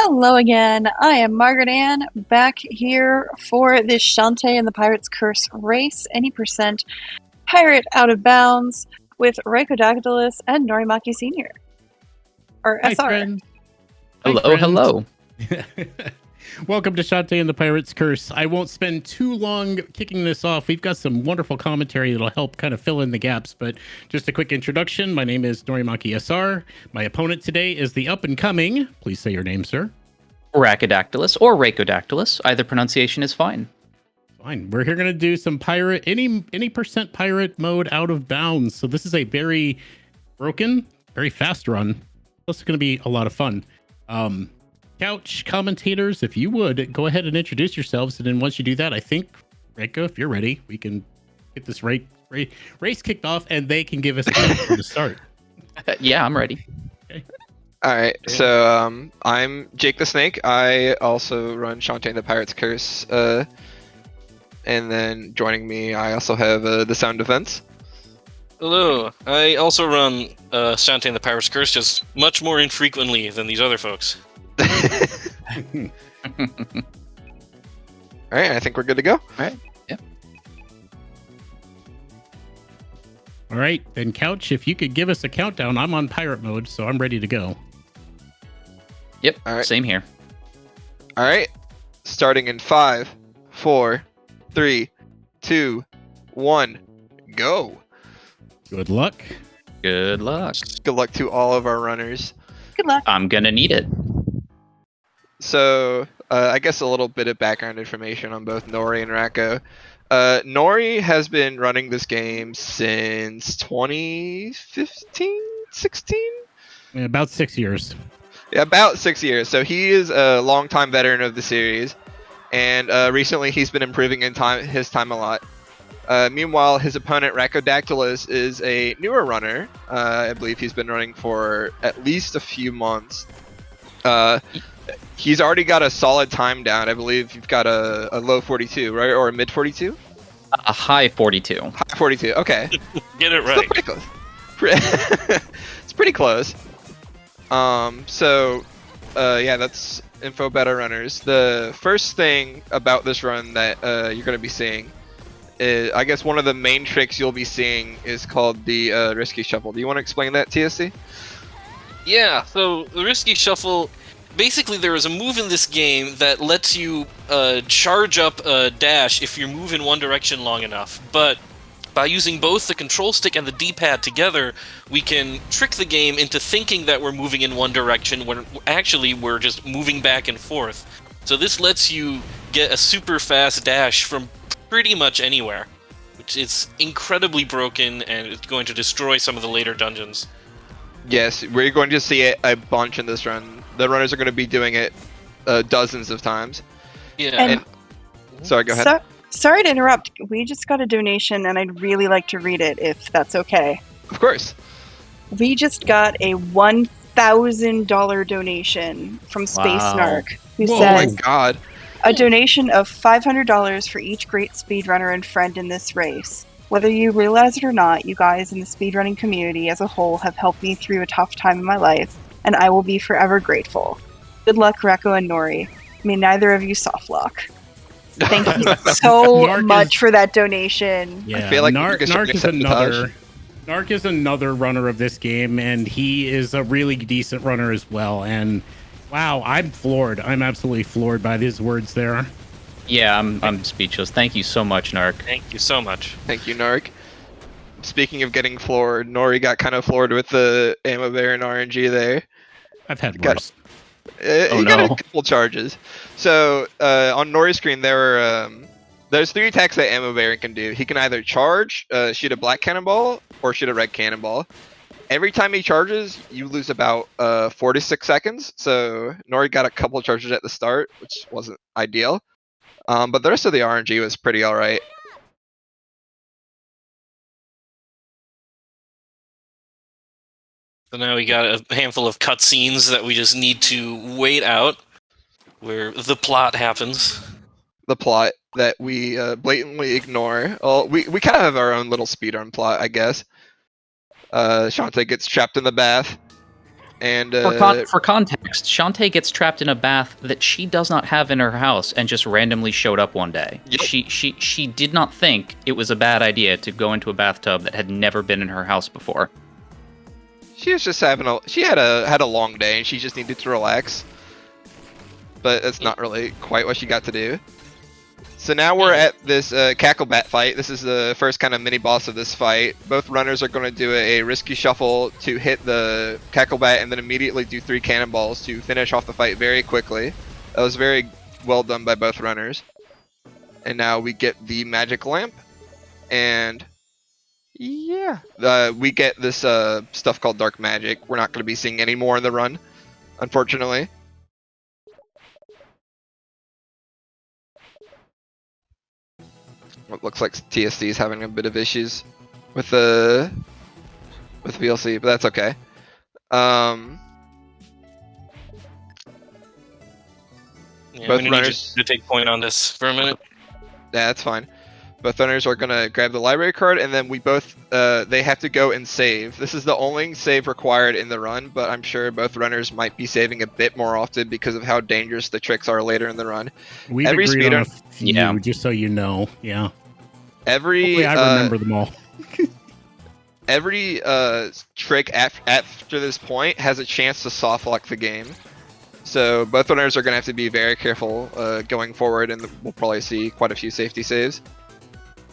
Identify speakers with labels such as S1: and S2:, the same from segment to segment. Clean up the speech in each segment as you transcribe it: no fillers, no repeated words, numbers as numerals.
S1: Hello again. I am Margaret Ann, back here for this Shantae and the Pirate's Curse race. Any percent pirate out of bounds with Raikodactylus and Norimaki Sr. Or
S2: Hi,
S1: SR.
S2: friend.
S3: Hello, hello.
S2: Welcome to Shantae and the Pirate's Curse. I won't spend too long kicking this off. We've got some wonderful commentary that'll help kind of fill in the gaps, but just a quick introduction. My name is Norimaki SR. My opponent today is the up-and-coming, please say your name, sir.
S3: Raikodactylus or Raikodactylus. Either pronunciation is fine.
S2: Fine. We're here going to do some pirate, any percent pirate mode out of bounds. So this is a very broken, very fast run. Plus it's going to be a lot of fun. Couch commentators, if you would, go ahead and introduce yourselves. And then once you do that, I think, Reiko, if you're ready, we can get this race kicked off and they can give us a count from the start.
S3: Yeah, I'm ready.
S2: Okay.
S4: All right, so I'm JakeTheSnake. I also run Shantae and the Pirate's Curse. And then joining me, I also have the Sound Defense.
S5: Hello, I also run Shantae and the Pirate's Curse, just much more infrequently than these other folks.
S4: Alright, I think we're good to go.
S3: Alright, yeah.
S2: All right, then Couch, if you could give us a countdown. I'm on pirate mode, so I'm ready to go.
S3: Yep,
S4: All right.
S3: same here.
S4: Alright, starting in 5, 4, 3, 2, 1, go.
S2: Good luck.
S3: Good luck.
S4: Good luck to all of our runners.
S1: Good luck.
S3: I'm gonna need it.
S4: So, I guess a little bit of background information on both Nori and Rako. Nori has been running this game since 2015, 16?
S2: Yeah, about 6 years.
S4: Yeah, about 6 years. So he is a longtime veteran of the series, and recently he's been improving in his time a lot. Meanwhile, his opponent Raikodactylus is a newer runner. I believe he's been running for at least a few months. He's already got a solid time down. I believe you've got a low 42, right? Or a mid 42?
S3: A high 42.
S4: High 42, okay.
S5: Get it
S4: Still
S5: right.
S4: pretty close. It's pretty close. Yeah, that's info about our runners. The first thing about this run that you're going to be seeing is, I guess one of the main tricks you'll be seeing is called the Risky Shuffle. Do you want to explain that, TSC?
S5: Yeah, so the Risky Shuffle, basically there is a move in this game that lets you charge up a dash if you move in one direction long enough, but by using both the control stick and the D-pad together, we can trick the game into thinking that we're moving in one direction when actually we're just moving back and forth. So this lets you get a super fast dash from pretty much anywhere, which is incredibly broken and it's going to destroy some of the later dungeons.
S4: Yes, we're going to see it a bunch in this run. The runners are going to be doing it dozens of times.
S5: Yeah.
S1: And-
S4: Sorry, go ahead.
S1: Sorry to interrupt. We just got a donation and I'd really like to read it if that's okay.
S4: Of course.
S1: We just got a $1,000 donation from Space
S3: Wow.
S1: Narc, who
S4: Oh my
S1: says,
S4: god.
S1: a donation of $500 for each great speedrunner and friend in this race. Whether you realize it or not, you guys in the speedrunning community as a whole have helped me through a tough time in my life, and I will be forever grateful. Good luck, Rako and Nori. May neither of you soft lock. Thank you so
S2: Narc
S1: much for that donation.
S2: Yeah,
S4: feel like
S2: Narc
S4: Narc
S2: is another runner of this game, and he is a really decent runner as well. And wow, I'm floored. I'm absolutely floored by these words there.
S3: Yeah, I'm speechless. Thank you so much, Narc.
S5: Thank you so much.
S4: Thank you, Narc. Speaking of getting floored, Nori got kind of floored with the Ammo Baron RNG there.
S2: I've had
S4: Got-
S2: worse.
S4: He got a couple charges. So on Nori's screen, there's 3 attacks that Ammo Baron can do. He can either charge, shoot a black cannonball, or shoot a red cannonball. Every time he charges, you lose about 4 to 6 seconds. So Nori got a couple charges at the start, which wasn't ideal. But the rest of the RNG was pretty alright.
S5: So now we got a handful of cutscenes that we just need to wait out, where the plot happens.
S4: The plot that we blatantly ignore. Well, we kind of have our own little speedrun plot, I guess. Shantae gets trapped in the bath. And
S3: For context, Shantae gets trapped in a bath that she does not have in her house and just randomly showed up one day.
S4: Yep.
S3: She did not think it was a bad idea to go into a bathtub that had never been in her house before.
S4: she was just having she had a long day and she just needed to relax. But that's not really quite what she got to do. So now we're at this Cackle Bat fight. This is the first kind of mini boss of this fight. Both runners are going to do a risky shuffle to hit the Cackle Bat and then immediately do 3 cannonballs to finish off the fight very quickly. That was very well done by both runners. And now we get the magic lamp. And yeah, we get this stuff called dark magic. We're not going to be seeing any more in the run, unfortunately. It looks like TSD is having a bit of issues with VLC, but that's okay.
S5: Yeah,
S4: Both
S5: I'm gonna
S4: runners-
S5: need you to take point on this for a minute.
S4: Yeah, that's fine. Both runners are gonna grab the library card, and then we both they have to go and save. This is the only save required in the run, but I'm sure both runners might be saving a bit more often because of how dangerous the tricks are later in the run.
S2: We've
S4: Every
S2: agreed on a
S4: speedrun-
S2: few,
S3: Yeah.
S2: just so you know. Yeah.
S4: Every
S2: Hopefully I remember them all.
S4: every trick after this point has a chance to soft lock the game. So both runners are going to have to be very careful going forward, and we'll probably see quite a few safety saves.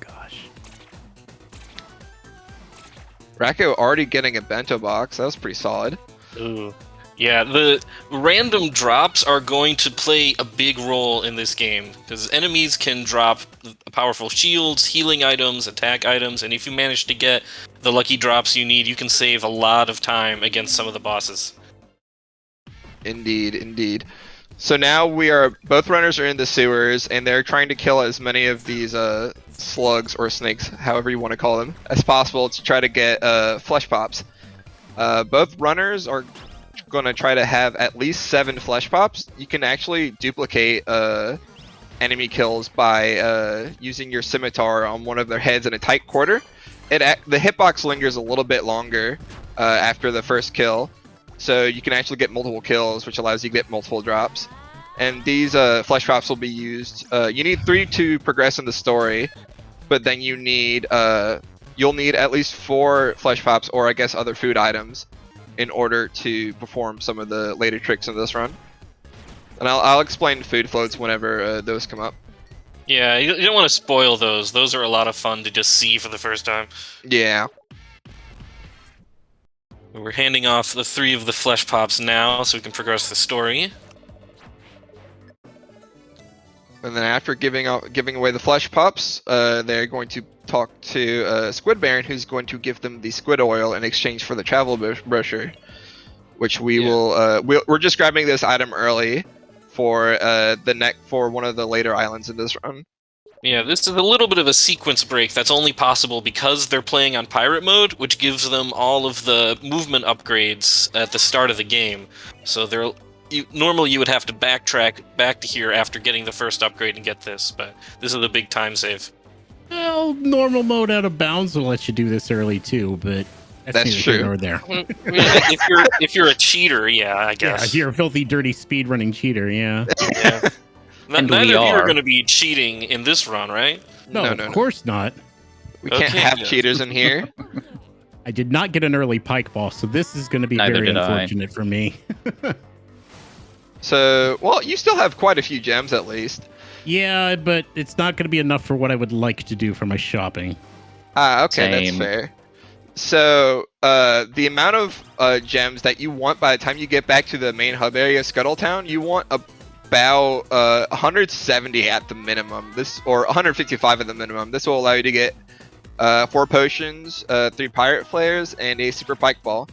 S2: Gosh.
S4: Racco already getting a bento box. That was pretty solid.
S5: Ooh. Yeah, the random drops are going to play a big role in this game, because enemies can drop powerful shields, healing items, attack items, and if you manage to get the lucky drops you need, you can save a lot of time against some of the bosses.
S4: Indeed, indeed. So now both runners are in the sewers, and they're trying to kill as many of these slugs or snakes, however you want to call them, as possible to try to get flesh pops. Both runners are going to try to have at least 7 flesh pops. You can actually duplicate enemy kills by using your scimitar on one of their heads in a tight quarter. The hitbox lingers a little bit longer after the first kill, so you can actually get multiple kills, which allows you to get multiple drops. And these flesh pops will be used. You need 3 to progress in the story, but then you'll need at least 4 flesh pops, or I guess other food items, in order to perform some of the later tricks in this run. And I'll explain food floats whenever those come up.
S5: Yeah, you don't want to spoil those. Those are a lot of fun to just see for the first time.
S4: Yeah.
S5: We're handing off the 3 of the flesh pops now, so we can progress the story.
S4: And then after giving away the flesh pops, they're going to talk to Squid Baron, who's going to give them the squid oil in exchange for the travel brochure, which we're just grabbing this item early for for one of the later islands in this run.
S5: Yeah, this is a little bit of a sequence break that's only possible because they're playing on pirate mode, which gives them all of the movement upgrades at the start of the game. So normally you would have to backtrack back to here after getting the first upgrade and get this, but this is a big time save.
S2: Well, normal mode out of bounds will let you do this early too, but
S4: That's
S2: neither
S4: true.
S2: here nor there.
S5: if you're a cheater, yeah, I
S2: Yeah,
S5: guess.
S2: you're a filthy, dirty speedrunning cheater. Yeah.
S5: Yeah.
S3: And
S5: Neither
S3: we
S5: of you are
S3: are.
S5: going to be cheating in this run, right?
S2: No,
S4: No,
S2: of
S4: no, no.
S2: course not.
S4: We can't
S5: Okay,
S4: have
S5: good.
S4: cheaters in here.
S2: I did not get an early pike ball, so this is going to be
S3: Neither
S2: very
S3: did I.
S2: unfortunate for me.
S4: So, well, you still have quite a few gems at least.
S2: Yeah, but it's not going to be enough for what I would like to do for my shopping.
S4: Okay, that's
S3: Same.
S4: fair. So, the amount of gems that you want by the time you get back to the main hub area, Scuttletown, you want about 170 at the minimum. Or 155 at the minimum. This will allow you to get 4 potions, 3 pirate flares, and a super pike ball.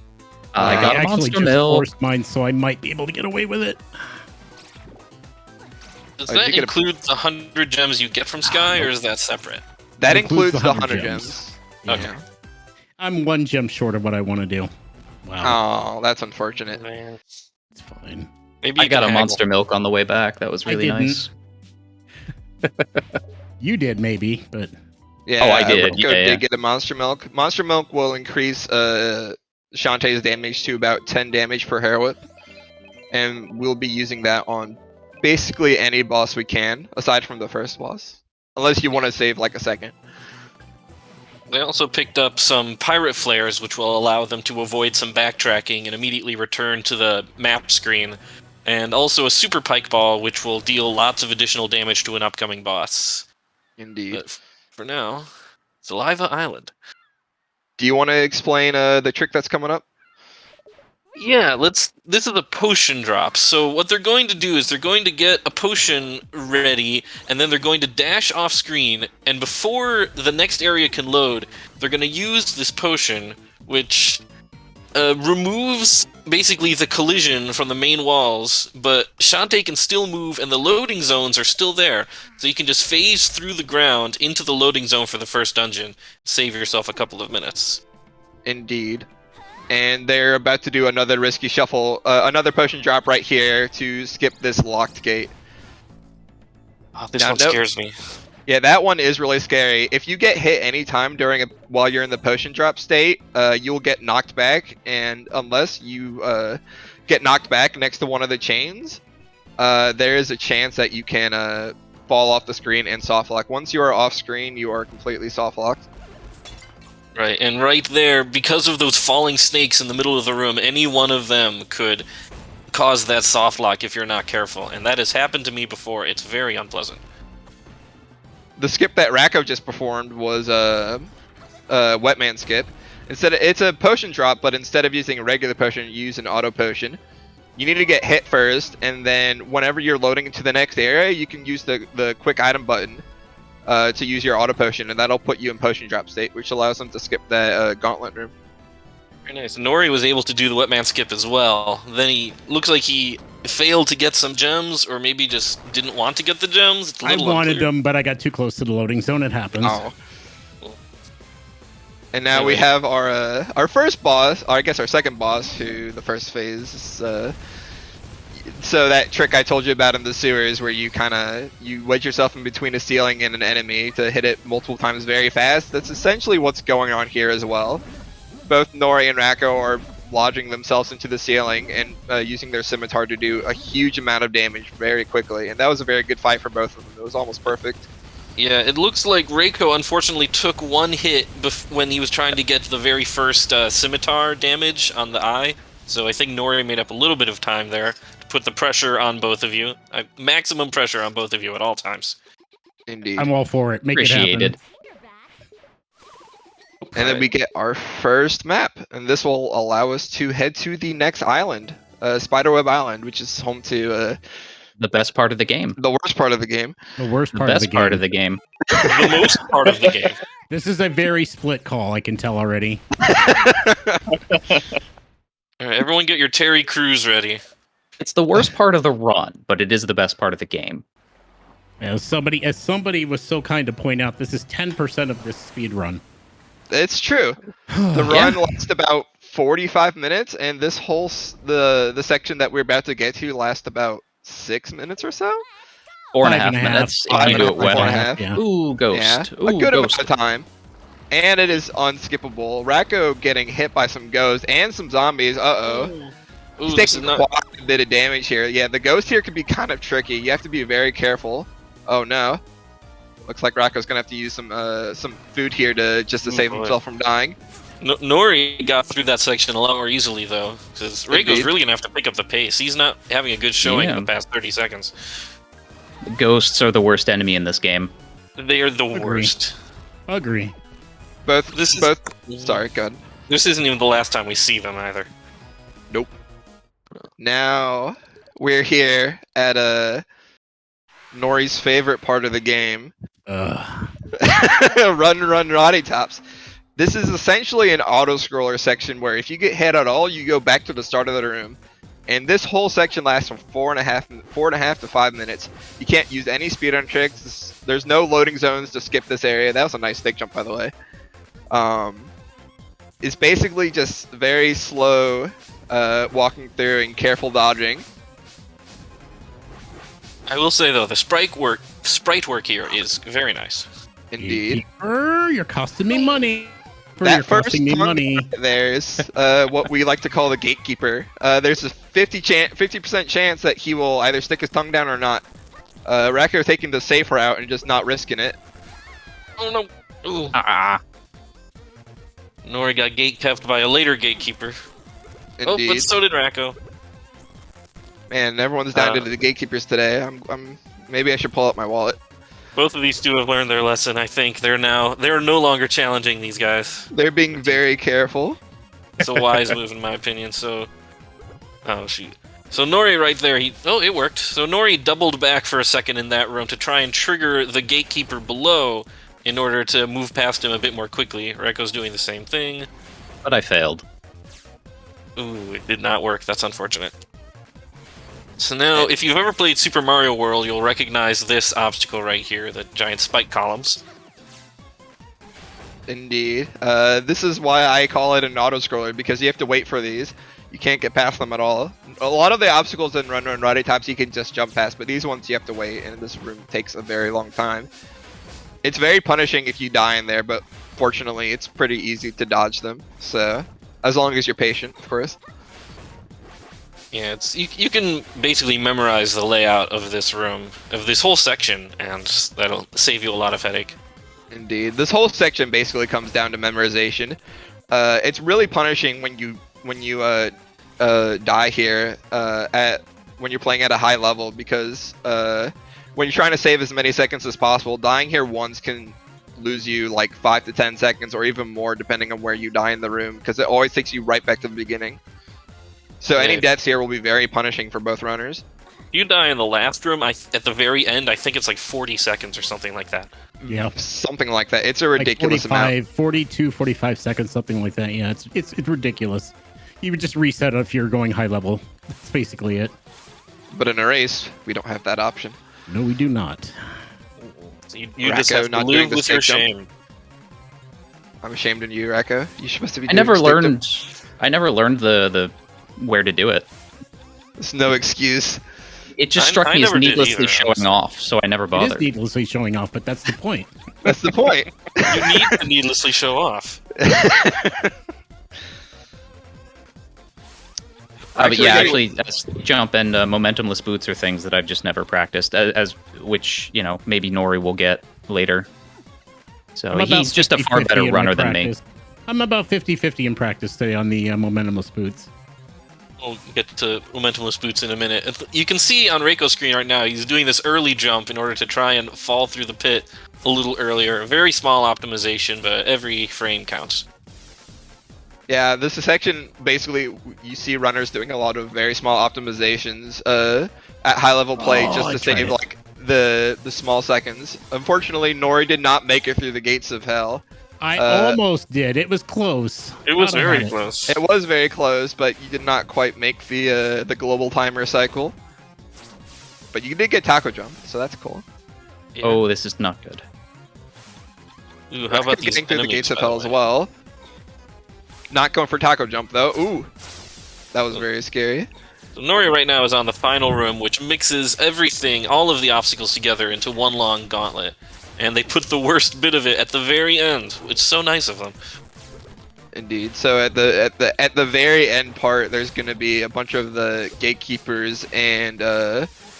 S3: I got a
S2: actually
S3: monster
S2: just
S3: milk.
S2: forced mine, so I might be able to get away with it.
S5: Does
S4: Oh, did
S5: that
S4: you get a-
S5: include the 100 gems you get from Sky, or is that separate?
S4: That
S2: includes
S4: includes
S2: the
S4: the
S2: 100
S4: 100
S2: gems.
S4: gems.
S5: Okay.
S4: Yeah.
S2: I'm 1 gem short of what I want to do. Wow,
S4: Oh, that's unfortunate.
S5: Man.
S2: it's fine.
S5: Maybe
S3: I
S5: you
S3: got
S5: can
S3: a
S5: haggle.
S3: monster milk on the way back. That was
S2: I
S3: really
S2: didn't.
S3: nice.
S2: You did maybe, but
S4: Yeah,
S3: Oh, I did,
S4: Rico
S3: yeah.
S4: did get a monster milk. Monster milk will increase Shantae's damage to about 10 damage per hair whip. And we'll be using that on basically any boss we can, aside from the first boss. Unless you want to save like a second.
S5: They also picked up some pirate flares, which will allow them to avoid some backtracking and immediately return to the map screen. And also a super pike ball, which will deal lots of additional damage to an upcoming boss.
S4: Indeed.
S5: But for now, Saliva Island.
S4: Do you want to explain the trick that's coming up?
S5: Yeah, this is a potion drop. So what they're going to do is they're going to get a potion ready, and then they're going to dash off screen, and before the next area can load, they're going to use this potion, which removes basically the collision from the main walls, but Shantae can still move, and the loading zones are still there, so you can just phase through the ground into the loading zone for the first dungeon, save yourself a couple of minutes.
S4: Indeed. And they're about to do another risky shuffle, another potion drop right here to skip this locked gate.
S5: Oh, this one scares me.
S4: Yeah, that one is really scary. If you get hit anytime while you're in the potion drop state, you'll get knocked back, and unless you get knocked back next to one of the chains, there is a chance that you can fall off the screen and soft lock. Once you are off screen, you are completely soft locked.
S5: Right, and right there, because of those falling snakes in the middle of the room, any one of them could cause that soft lock if you're not careful, and that has happened to me before. It's very unpleasant.
S4: The skip that Racco just performed was a Wetman skip. It's a potion drop, but instead of using a regular potion, you use an auto potion. You need to get hit first, and then whenever you're loading into the next area, you can use the quick item button to use your auto potion, and that'll put you in potion drop state, which allows them to skip that gauntlet room.
S5: Very nice. Nori was able to do the Wetman skip as well. Then he looks like he failed to get some gems, or maybe just didn't want to get the gems. It's a
S2: I
S5: little
S2: wanted
S5: unclear.
S2: them, but I got too close to the loading zone. It happens.
S4: Oh. And now we have our first boss, or I guess our second boss, who the first phase is, so that trick I told you about in the sewers, where you wedge yourself in between a ceiling and an enemy to hit it multiple times very fast. That's essentially what's going on here as well. Both Nori and Racco are lodging themselves into the ceiling and using their scimitar to do a huge amount of damage very quickly. And that was a very good fight for both of them. It was almost perfect.
S5: Yeah, it looks like Reiko unfortunately took one hit when he was trying to get the very first scimitar damage on the eye. So I think Nori made up a little bit of time there to put the pressure on both of you. Maximum pressure on both of you at all times.
S4: Indeed.
S2: I'm all for it. Make it
S3: Appreciated.
S2: happen.
S4: And then we get our first map, and this will allow us to head to the next island, Spiderweb Island, which is home to
S3: The best part of the game.
S4: the worst part of the game.
S2: The worst
S3: The
S2: part of the
S3: best
S2: game.
S3: part of the game.
S5: The most part of the game.
S2: This is a very split call. I can tell already.
S5: All right, everyone get your Terry Crews ready.
S3: It's the worst part of the run, but it is the best part of the game.
S2: As somebody was so kind to point out, this is 10% of this speed run.
S4: It's true. The run lasts about 45 minutes, and this whole the section that we're about to get to lasts about 6 minutes or so.
S3: 4.5
S2: 5.5.
S3: minutes if
S4: 5
S3: you do it
S4: minutes,
S3: well.
S4: 4.5.
S2: Yeah.
S3: Ooh, ghost.
S4: Yeah,
S3: Ooh,
S4: a good
S3: ghost.
S4: amount of time. And it is unskippable. Racco getting hit by some ghosts and some zombies. Uh-oh.
S5: Ooh,
S4: He's
S5: this is
S4: taking
S5: not...
S4: quite a bit of damage here. Yeah, the ghost here can be kind of tricky. You have to be very careful. Oh no. Looks like Racco's gonna have to use some food here to save
S5: boy.
S4: himself from dying.
S5: Nori got through that section a lot more easily, though, because Reiko's
S4: Indeed.
S5: really going to have to pick up the pace. He's not having a good showing in
S3: Yeah.
S5: the past 30 seconds.
S3: Ghosts are the worst enemy in this game.
S5: They are the
S2: Agree.
S5: worst.
S2: Agree.
S4: Sorry, go ahead.
S5: This isn't even the last time we see them, either.
S4: Now we're here at Nori's favorite part of the game. Run, Roddy Tops. This is essentially an auto-scroller section where if you get hit at all, you go back to the start of the room. And this whole section lasts from 4.5 to 5 minutes. You can't use any speedrun tricks. There's no loading zones to skip this area. That was a nice stick jump, by the way. It's basically just very slow walking through and careful dodging.
S5: I will say, though, the sprite work here is very nice.
S4: Indeed.
S2: Gatekeeper, you're costing me money. You're
S4: first
S2: costing me
S4: tongue
S2: money.
S4: there's what we like to call the gatekeeper. There's a 50% chance that he will either stick his tongue down or not. Racco taking the safe route and just not risking it.
S5: Oh no! Ooh.
S3: Ah.
S5: Nori got gate kept by a later gatekeeper.
S4: Indeed.
S5: Oh, but so did Racco.
S4: Man, everyone's down to the gatekeepers today. Maybe I should pull out my wallet.
S5: Both of these two have learned their lesson. I think they're no longer challenging these guys.
S4: They're being very careful.
S5: It's a wise move in my opinion. So, oh shoot. So Nori right there, it worked. So Nori doubled back for a second in that room to try and trigger the gatekeeper below in order to move past him a bit more quickly. Racco's doing the same thing.
S3: But I failed.
S5: Ooh, it did not work. That's unfortunate. So now, if you've ever played Super Mario World, you'll recognize this obstacle right here, the giant spike columns.
S4: Indeed. This is why I call it an auto-scroller, because you have to wait for these. You can't get past them at all. A lot of the obstacles in Run Run Roddy Tops you can just jump past, but these ones you have to wait, and this room takes a very long time. It's very punishing if you die in there, but fortunately it's pretty easy to dodge them, so as long as you're patient, of course.
S5: Yeah, you can basically memorize the layout of this room, of this whole section, and that'll save you a lot of headache.
S4: Indeed. This whole section basically comes down to memorization. It's really punishing when you die here when you're playing at a high level, because when you're trying to save as many seconds as possible, dying here once can lose you like 5 to 10 seconds or even more depending on where you die in the room, because it always takes you right back to the beginning. So any deaths here will be very punishing for both runners.
S5: You die in the last room, at the very end, I think it's like 40 seconds or something like that.
S2: Yeah.
S4: Something like that. It's a ridiculous
S2: like 45,
S4: amount.
S2: 42, 45 seconds, something like that. Yeah, it's ridiculous. You would just reset if you're going high level. That's basically it.
S4: But in a race, we don't have that option.
S2: No, we do not.
S5: So you just
S4: Racco
S5: have to
S4: not doing
S5: live
S4: the
S5: with your
S4: stick jump.
S5: shame.
S4: I'm ashamed of you, Racco. You're supposed to be
S3: I
S4: doing
S3: never
S4: stick
S3: learned.
S4: jump.
S3: I never learned the where to do it.
S4: There's no excuse.
S3: It just
S5: I
S3: struck me as
S5: never did
S3: needlessly
S5: either,
S3: showing
S5: honestly.
S3: off, so I never
S2: It is
S3: bothered.
S2: needlessly showing off, but that's the point.
S4: That's the point.
S5: You need to needlessly show off.
S3: But yeah,
S4: Actually-
S3: actually, jump and momentumless boots are things that I've just never practiced, as which maybe Nori will get later. So
S2: I'm about
S3: he's just a far
S2: 50-50
S3: better
S2: in my
S3: runner than me.
S2: practice. I'm about 50-50 in practice today on the momentumless boots.
S5: We'll get to momentumless boots in a minute. You can see on Reiko's screen right now, he's doing this early jump in order to try and fall through the pit a little earlier. Very small optimization, but every frame counts.
S4: Yeah, this section, basically, you see runners doing a lot of very small optimizations at high level play just to save like the small seconds. Unfortunately, Nori did not make it through the gates of hell.
S2: I almost did. It was close.
S5: It was
S2: Thought I
S5: very
S2: had it.
S5: close.
S4: It was very close, but you did not quite make the global timer cycle. But you did get taco jump, so that's cool.
S5: Yeah.
S3: Oh, this is not good.
S5: Ooh, how about these
S4: getting through the
S5: enemies,
S4: gates of
S5: by the
S4: hell as
S5: way?
S4: well? Not going for taco jump though. Ooh, that was very scary.
S5: So Nori right now is on the final room, which mixes everything, all of the obstacles together into one long gauntlet. And they put the worst bit of it at the very end. It's so nice of them.
S4: Indeed. So at the very end part, there's going to be a bunch of the gatekeepers and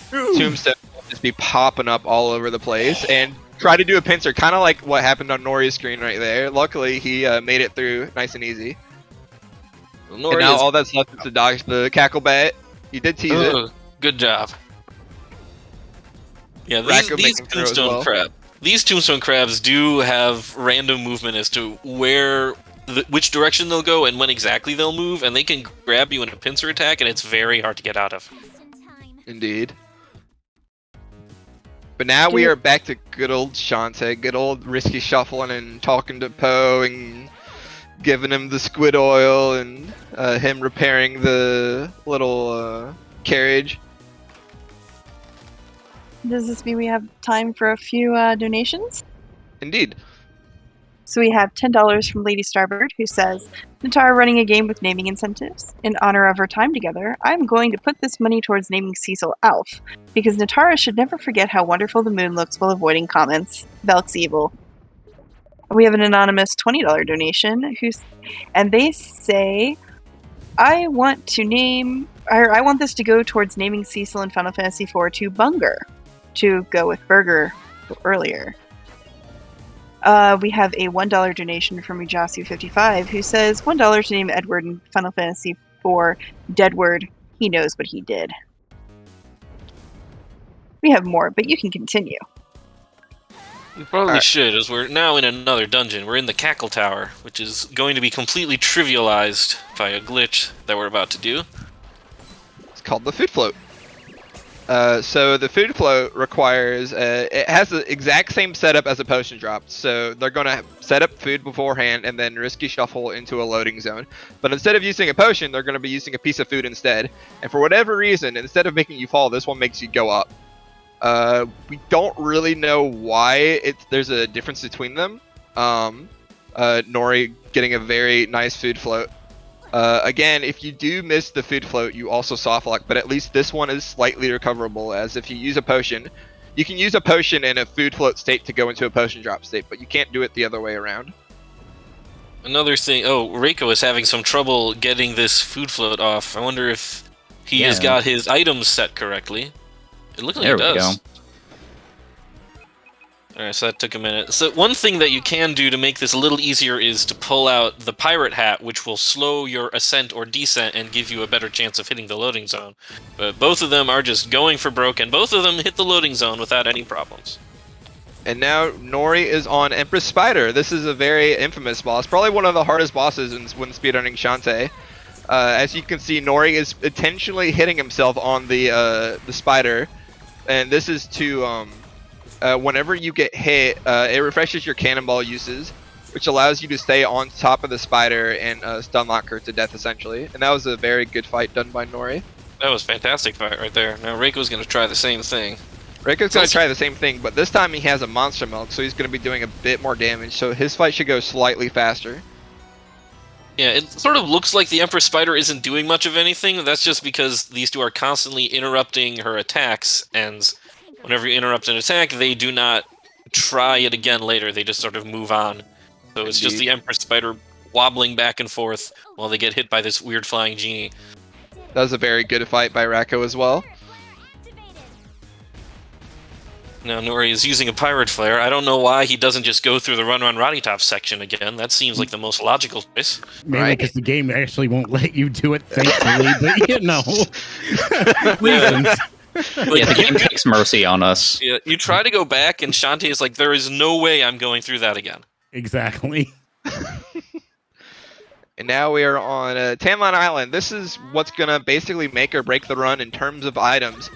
S4: tombstones just be popping up all over the place and try to do a pincer, kind of like what happened on Nori's screen right there. Luckily, he made it through nice and easy.
S5: So
S4: And
S5: Nori
S4: now
S5: is-
S4: all that's left is to dodge the cackle bat. You did tease it.
S5: Ugh, good job. Yeah,
S4: Racco
S5: these
S4: making throw as
S5: tombstone
S4: well.
S5: crab. These tombstone crabs do have random movement as to which direction they'll go and when exactly they'll move, and they can grab you in a pincer attack, and it's very hard to get out of.
S4: Indeed. But now we are back to good old Shantae, good old risky shuffling and talking to Poe and giving him the squid oil and him repairing the little carriage.
S1: Does this mean we have time for a few donations?
S4: Indeed.
S1: So we have $10 from Lady Starbird, who says, Natara running a game with naming incentives. In honor of our time together, I'm going to put this money towards naming Cecil Alf, because Natara should never forget how wonderful the moon looks while avoiding comments. Belk's evil. We have an anonymous $20 donation and they say, I want this to go towards naming Cecil in Final Fantasy IV to Bunger, to go with Burger earlier. We have a $1 donation from Ujasu55 who says $1 to name Edward in Final Fantasy IV Deadward. He knows what he did. We have more, but you can continue.
S5: We probably should, as we're now in another dungeon. We're in the Cackle Tower, which is going to be completely trivialized by a glitch that we're about to do.
S4: It's called the food float. So the food float requires, it has the exact same setup as a potion drop. So they're going to set up food beforehand and then risky shuffle into a loading zone. But instead of using a potion, they're going to be using a piece of food instead. And for whatever reason, instead of making you fall, this one makes you go up. We don't really know why there's a difference between them. Nori getting a very nice food float. Again, if you do miss the food float, you also soft lock, but at least this one is slightly recoverable, as if you use a potion, you can use a potion in a food float state to go into a potion drop state, but you can't do it the other way around.
S5: Another thing, Reiko is having some trouble getting this food float off. I wonder if he has got his items set correctly. It looks like it does. There we go. Alright, so that took a minute. So one thing that you can do to make this a little easier is to pull out the pirate hat, which will slow your ascent or descent and give you a better chance of hitting the loading zone. But both of them are just going for broke, and both of them hit the loading zone without any problems.
S4: And now Nori is on Empress Spider. This is a very infamous boss, probably one of the hardest bosses when speedrunning Shantae. As you can see, Nori is intentionally hitting himself on the spider, and this is to whenever you get hit, it refreshes your cannonball uses, which allows you to stay on top of the spider and stun lock her to death, essentially. And that was a very good fight done by Nori.
S5: That was a fantastic fight right there. Now Reiko's going to try the same thing.
S4: Reiko's going to try the same thing, but this time he has a monster milk, so he's going to be doing a bit more damage, so his fight should go slightly faster.
S5: Yeah, it sort of looks like the Empress Spider isn't doing much of anything. That's just because these two are constantly interrupting her attacks, and whenever you interrupt an attack, they do not try it again later. They just sort of move on. So it's just the Empress Spider wobbling back and forth while they get hit by this weird flying genie.
S4: That was a very good fight by Racco as well.
S5: Now Nori is using a Pirate Flare. I don't know why he doesn't just go through the Run Roddy Top section again. That seems like the most logical choice.
S2: Mainly because the game actually won't let you do it, thankfully, but you know. Reasons.
S3: Yeah, the game takes mercy on us.
S5: Yeah, you try to go back, and Shantae is like, there is no way I'm going through that again.
S2: Exactly.
S4: And now we are on Tanline Island. This is what's going to basically make or break the run in terms of items.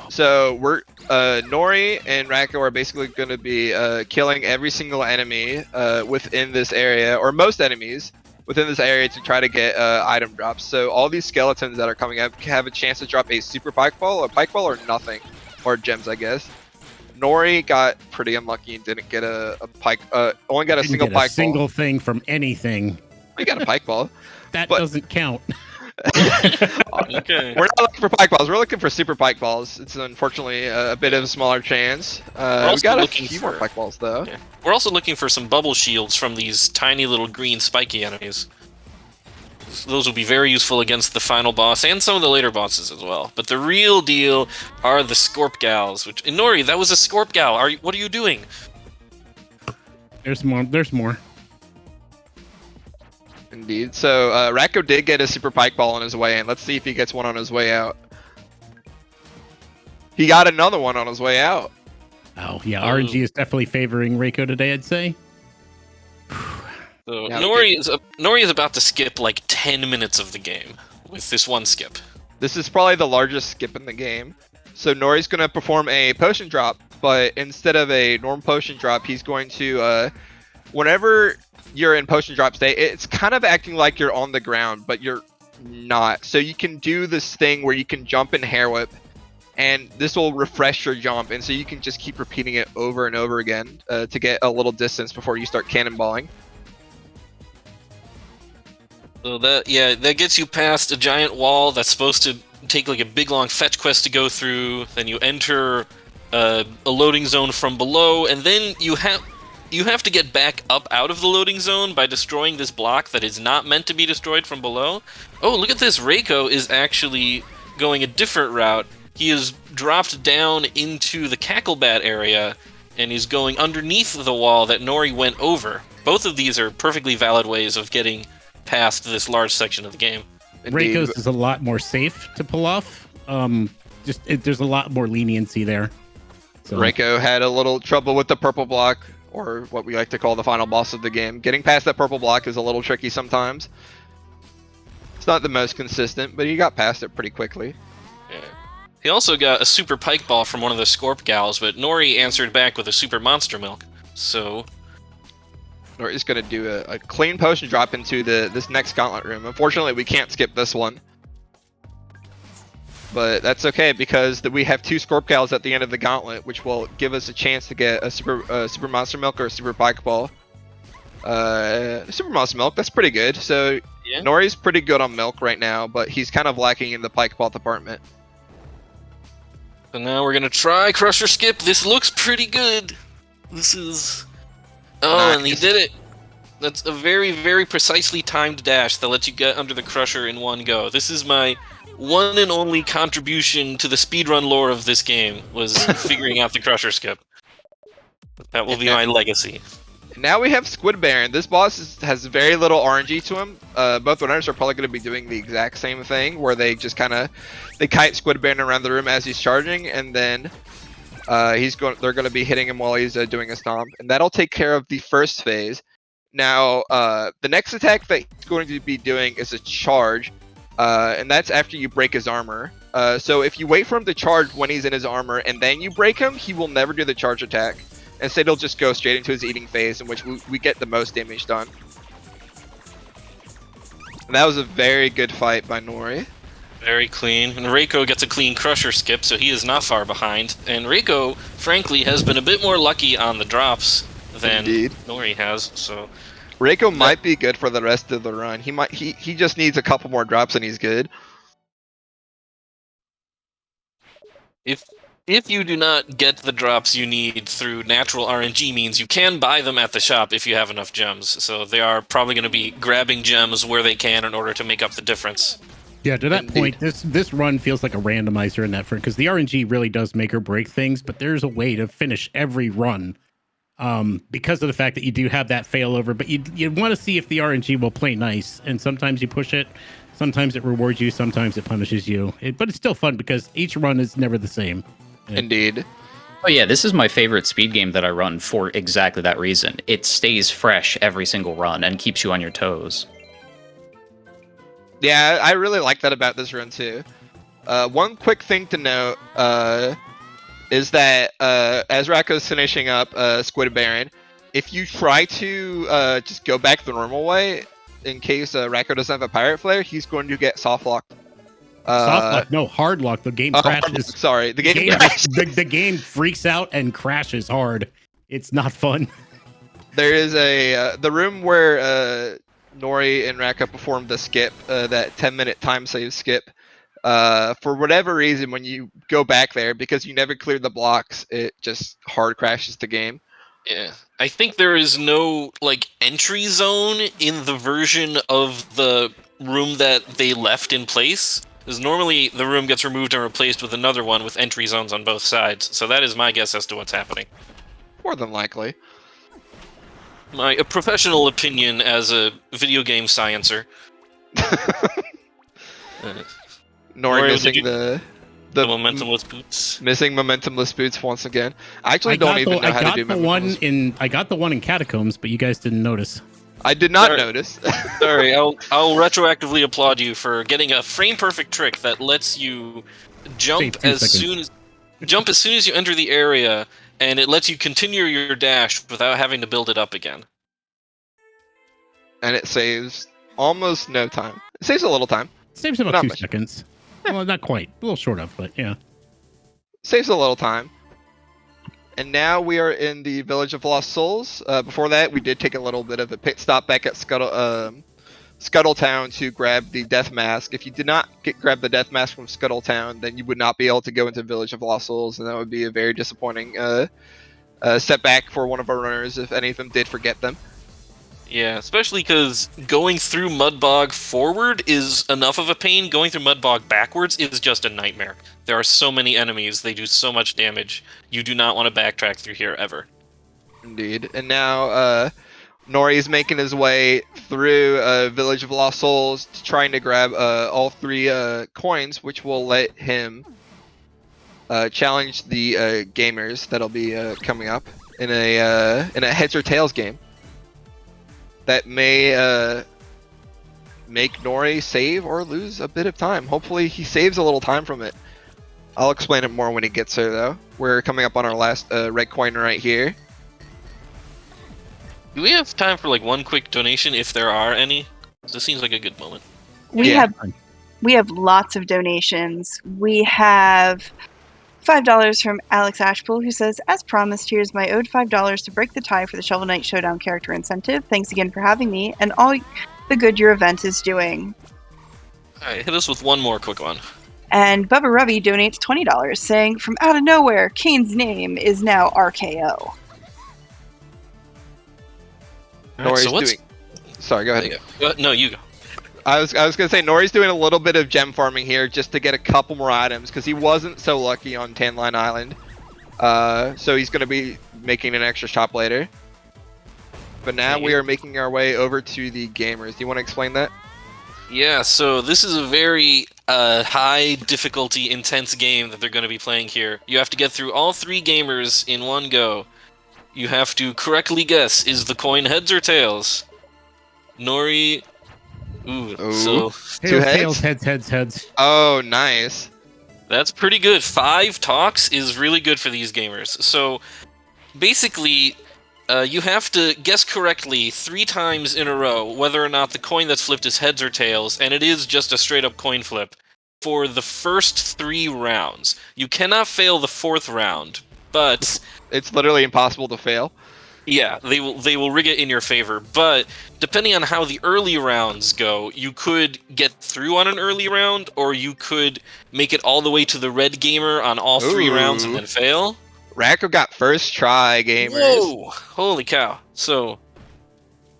S4: So we're Nori and Racco are basically going to be killing every single enemy within this area, or most enemies within this area, to try to get item drops. So all these skeletons that are coming up have a chance to drop a super pike ball, or nothing, or gems, I guess. Nori got pretty unlucky and didn't get a pike. Only got a single pike ball.
S2: Single thing from anything.
S4: We got a pike ball.
S2: That doesn't count.
S5: Okay.
S4: We're not looking for pike balls. We're looking for super pike balls. It's unfortunately a bit of a smaller chance. We got a few more pike balls though.
S5: Yeah. We're also looking for some bubble shields from these tiny little green spiky enemies. Those will be very useful against the final boss and some of the later bosses as well. But the real deal are the Scorp Gals. Which, Nori, that was a Scorp Gal. What are you doing?
S2: There's more. There's more.
S4: Indeed. So Racco did get a super pike ball on his way in. Let's see if he gets one on his way out. He got another one on his way out.
S2: Oh yeah, RNG is definitely favoring Reiko today, I'd say.
S5: So Nori is about to skip like 10 minutes of the game with this one skip.
S4: This is probably the largest skip in the game. So Nori's going to perform a potion drop, but instead of a normal potion drop, he's going to, whenever you're in potion drop state, it's kind of acting like you're on the ground, but you're not. So you can do this thing where you can jump and hair whip, and this will refresh your jump, and so you can just keep repeating it over and over again to get a little distance before you start cannonballing.
S5: So that gets you past a giant wall that's supposed to take like a big long fetch quest to go through. Then you enter a loading zone from below, and then you have you have to get back up out of the loading zone by destroying this block that is not meant to be destroyed from below. Oh, look at this. Reiko is actually going a different route. He is dropped down into the Cacklebat area, and he's going underneath the wall that Nori went over. Both of these are perfectly valid ways of getting past this large section of the game.
S4: Indeed.
S2: Reiko's is a lot more safe to pull off. There's a lot more leniency there. So.
S4: Reiko had a little trouble with the purple block, or what we like to call the final boss of the game. Getting past that purple block is a little tricky sometimes. It's not the most consistent, but he got past it pretty quickly.
S5: Yeah. He also got a super pike ball from one of the Scorp gals, but Nori answered back with a super monster milk. So
S4: Nori's going to do a clean potion drop into this next gauntlet room. Unfortunately, we can't skip this one. But that's okay, because we have 2 Scorp gals at the end of the gauntlet, which will give us a chance to get a super monster milk or a super pike ball. Super monster milk, that's pretty good. So
S5: yeah.
S4: Nori's pretty good on milk right now, but he's kind of lacking in the pike ball department.
S5: So now we're gonna try Crusher Skip. This looks pretty good. This is... Oh,
S4: Nice.
S5: And he did it! That's a very, very precisely timed dash that lets you get under the Crusher in one go. This is my one and only contribution to the speedrun lore of this game, was figuring out the Crusher Skip. That will be my legacy.
S4: Now we have Squid Baron. This boss has very little RNG to him. Both runners are probably going to be doing the exact same thing, where they just they kite Squid Baron around the room as he's charging, and then they're going to be hitting him while he's doing a stomp, and that'll take care of the first phase. Now the next attack that he's going to be doing is a charge, and that's after you break his armor. So if you wait for him to charge when he's in his armor and then you break him, he will never do the charge attack. Instead, he'll just go straight into his eating phase, in which we get the most damage done. And that was a very good fight by Nori.
S5: Very clean. And Reiko gets a clean Crusher Skip, so he is not far behind. And Reiko, frankly, has been a bit more lucky on the drops than
S4: Indeed.
S5: Nori has. So
S4: Reiko might be good for the rest of the run. He just needs a couple more drops and he's good.
S5: If you do not get the drops you need through natural RNG means, you can buy them at the shop if you have enough gems. So they are probably going to be grabbing gems where they can in order to make up the difference.
S2: Yeah, to that
S4: Indeed.
S2: point, this run feels like a randomizer in that front, because the RNG really does make or break things, but there's a way to finish every run because of the fact that you do have that failover, but you want to see if the RNG will play nice, and sometimes you push it, sometimes it rewards you, sometimes it punishes you. But it's still fun because each run is never the same.
S4: Indeed.
S3: Oh yeah, this is my favorite speed game that I run for exactly that reason. It stays fresh every single run and keeps you on your toes.
S4: Yeah, I really like that about this run too. One quick thing to note is that as Racco's finishing up Squid Baron, if you try to just go back the normal way, in case Racco doesn't have a pirate flare, he's going to get soft locked.
S2: Soft lock, no, hard lock. The game crashes.
S4: Sorry, the game crashes.
S2: The game freaks out and crashes hard. It's not fun.
S4: There is the room where Nori and Racco performed the skip, that 10-minute time save skip. For whatever reason, when you go back there, because you never cleared the blocks, it just hard crashes the game.
S5: Yeah, I think there is no entry zone in the version of the room that they left in place. Because normally the room gets removed and replaced with another one with entry zones on both sides. So that is my guess as to what's happening.
S4: More than likely.
S5: My professional opinion as a video game sciencer.
S4: Nori missing
S5: did
S4: the
S5: momentumless boots.
S4: Missing momentumless boots once again. I actually don't even know how to do momentumless.
S2: I got the one in Catacombs, but you guys didn't notice.
S4: I did not notice.
S5: Sorry, I'll retroactively applaud you for getting a frame perfect trick that lets you jump as soon as you enter the area, and it lets you continue your dash without having to build it up again.
S4: And it saves almost no time. It saves a little time.
S2: Saves about
S4: Not
S2: 2
S4: much.
S2: seconds. Well, not quite. A little short of, but yeah.
S4: Saves a little time. And now we are in the Village of Lost Souls. Before that, we did take a little bit of a pit stop back at Scuttletown to grab the Death Mask. If you did not grab the Death Mask from Scuttletown, then you would not be able to go into Village of Lost Souls, and that would be a very disappointing setback for one of our runners if any of them did forget them.
S5: Yeah, especially because going through Mudbog forward is enough of a pain. Going through Mudbog backwards is just a nightmare. There are so many enemies, they do so much damage. You do not want to backtrack through here ever.
S4: Indeed. And now Nori's making his way through Village of Lost Souls, trying to grab all 3 coins, which will let him challenge the gamers that'll be coming up in a heads or tails game. That may make Nori save or lose a bit of time. Hopefully he saves a little time from it. I'll explain it more when he gets there, though. We're coming up on our last red coin right here.
S5: Do we have time for like one quick donation if there are any? This seems like a good moment.
S1: We have lots of donations. We have $5 from Alex Ashpool, who says, as promised, here's my owed $5 to break the tie for the Shovel Knight Showdown character incentive. Thanks again for having me and all the good your event is doing.
S5: Alright, hit us with one more quick one.
S1: And Bubba Rubby donates $20, saying, from out of nowhere, Kane's name is now RKO.
S4: Nori's
S5: so what's...
S4: doing... Sorry, go ahead.
S5: No, you go.
S4: I was gonna say Nori's doing a little bit of gem farming here just to get a couple more items because he wasn't so lucky on Tan Line Island. So he's gonna be making an extra shop later. But now we are making our way over to the gamers. Do you want to explain that?
S5: Yeah, so this is a very high difficulty, intense game that they're going to be playing here. You have to get through all 3 gamers in one go. You have to correctly guess, is the coin heads or tails? Nori... Ooh. So...
S2: Tails, heads.
S4: Oh, nice.
S5: That's pretty good. 5 talks is really good for these gamers. So, basically... you have to guess correctly 3 times in a row whether or not the coin that's flipped is heads or tails, and it is just a straight-up coin flip for the first 3 rounds. You cannot fail the 4th round, but...
S4: It's literally impossible to fail.
S5: Yeah, they will rig it in your favor, but depending on how the early rounds go, you could get through on an early round, or you could make it all the way to the red gamer on all 3 rounds and then fail.
S4: Racco got first try, gamers.
S5: Whoa! Holy cow. So,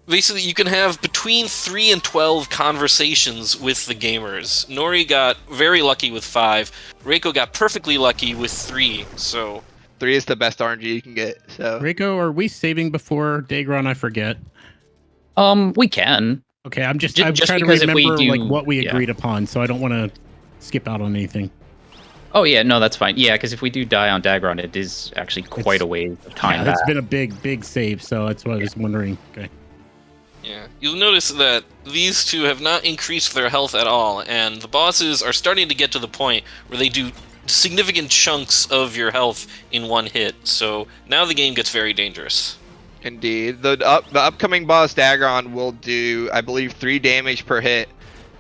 S5: basically, you can have between 3 and 12 conversations with the gamers. Nori got very lucky with 5. Reiko got perfectly lucky with 3, so...
S4: 3 is the best RNG you can get, so...
S2: Reiko, are we saving before Dagron? I forget.
S3: We can.
S2: Okay, I'm
S3: Just
S2: trying to
S3: because if
S2: remember
S3: we do-
S2: like what we
S3: yeah.
S2: agreed upon, so I don't want to skip out on anything.
S3: Oh yeah, no, that's fine. Yeah, because if we do die on Dagron, it is actually quite a ways of time
S2: Yeah,
S3: back.
S2: it's been a big save, so that's what I was wondering. Okay.
S5: Yeah, you'll notice that these 2 have not increased their health at all, and the bosses are starting to get to the point where they do significant chunks of your health in one hit, so now the game gets very dangerous.
S4: Indeed. The upcoming boss, Dagron, will do, I believe, 3 damage per hit.